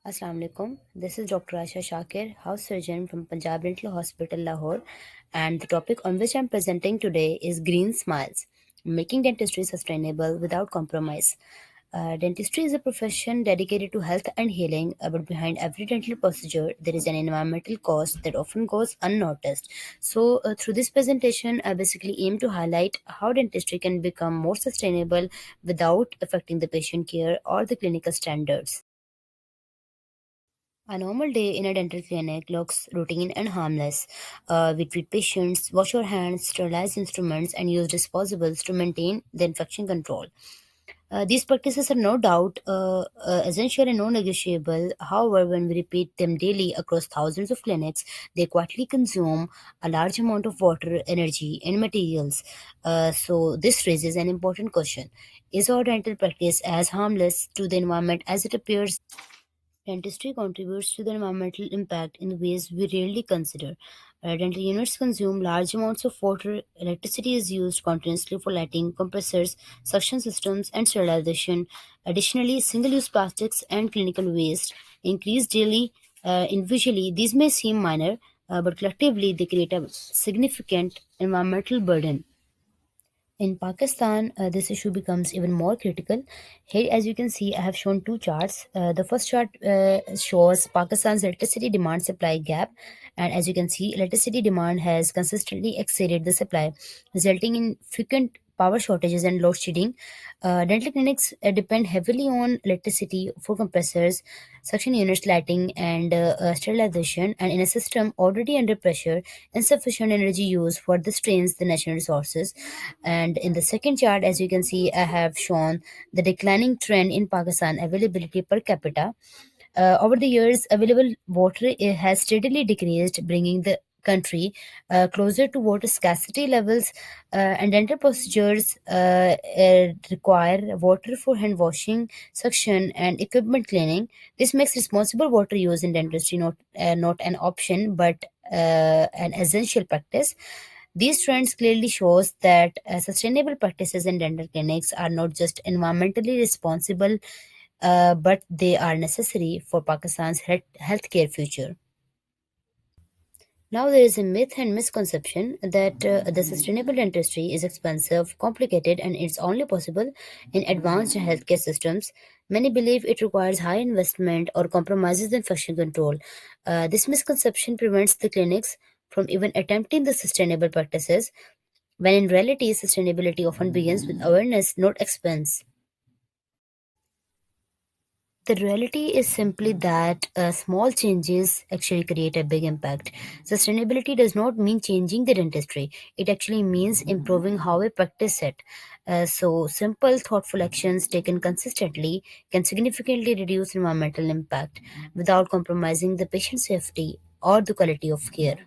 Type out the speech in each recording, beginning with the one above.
Assalamu alaikum. This is Dr. Asha Shakir, house surgeon from Punjab Dental Hospital, Lahore, and the topic on which I'm presenting today is green smiles, making dentistry sustainable without compromise. Dentistry is a profession dedicated to health and healing, but behind every dental procedure, there is an environmental cost that often goes unnoticed. So, through this presentation, I basically aim to highlight how dentistry can become more sustainable without affecting the patient care or the clinical standards. A normal day in a dental clinic looks routine and harmless. We treat patients, wash our hands, sterilize instruments, and use disposables to maintain the infection control. These practices are no doubt essential and non-negotiable. However, when we repeat them daily across thousands of clinics, they quietly consume a large amount of water, energy, and materials. So this raises an important question: is our dental practice as harmless to the environment as it appears? Dentistry contributes to the environmental impact in ways we rarely consider. Dental units consume large amounts of water. Electricity is used continuously for lighting, compressors, suction systems, and sterilization. Additionally, single use plastics and clinical waste increase daily. Individually, these may seem minor, but collectively, they create a significant environmental burden. In Pakistan, this issue becomes even more critical. Here, as you can see, I have shown two charts. The first chart shows Pakistan's electricity demand supply gap, and as you can see, electricity demand has consistently exceeded the supply, resulting in frequent power shortages and load shedding. Dental clinics depend heavily on electricity for compressors, suction units, lighting, and sterilization. And in a system already under pressure, insufficient energy use further strains the national resources. And in the second chart, as you can see, I have shown the declining trend in Pakistan availability per capita. Over the years, available water has steadily decreased, bringing the country closer to water scarcity levels, and dental procedures require water for hand washing, suction, and equipment cleaning. This makes responsible water use in dentistry not an option but an essential practice. These trends clearly shows that sustainable practices in dental clinics are not just environmentally responsible, but they are necessary for Pakistan's healthcare future. Now, there is a myth and misconception that the sustainable dentistry is expensive, complicated, and it's only possible in advanced healthcare systems. Many believe it requires high investment or compromises the infection control. This misconception prevents the clinics from even attempting the sustainable practices, when in reality, sustainability often begins with awareness, not expense. The reality is simply that small changes actually create a big impact. Sustainability does not mean changing the dentistry, it actually means improving how we practice it. So, simple, thoughtful actions taken consistently can significantly reduce environmental impact without compromising the patient safety or the quality of care.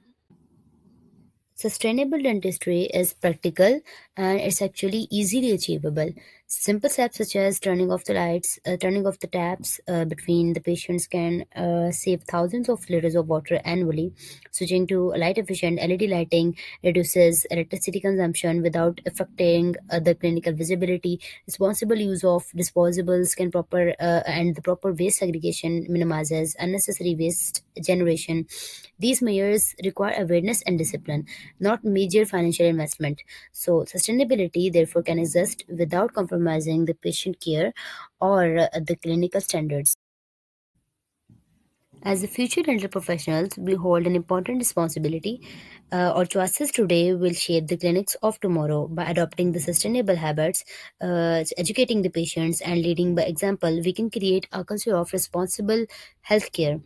Sustainable dentistry is practical and it's actually easily achievable. Simple steps such as turning off the lights, turning off the taps between the patients can save thousands of liters of water annually. Switching to light efficient LED lighting reduces electricity consumption without affecting the clinical visibility. Responsible use of disposables can proper and the proper waste segregation minimizes unnecessary waste generation. These measures require awareness and discipline, not major financial investment. So, sustainability therefore can exist without compromising the patient care or the clinical standards. As the future dental professionals, we hold an important responsibility. Our choices today will shape the clinics of tomorrow. By adopting the sustainable habits, educating the patients, and leading by example, we can create a culture of responsible healthcare.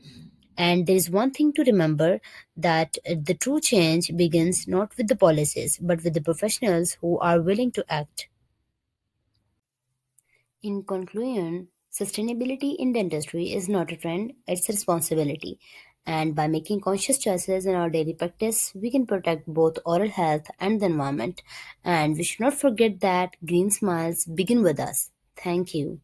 And there is one thing to remember, that the true change begins not with the policies, but with the professionals who are willing to act. In conclusion, sustainability in dentistry is not a trend, it's a responsibility. And by making conscious choices in our daily practice, we can protect both oral health and the environment. And we should not forget that green smiles begin with us. Thank you.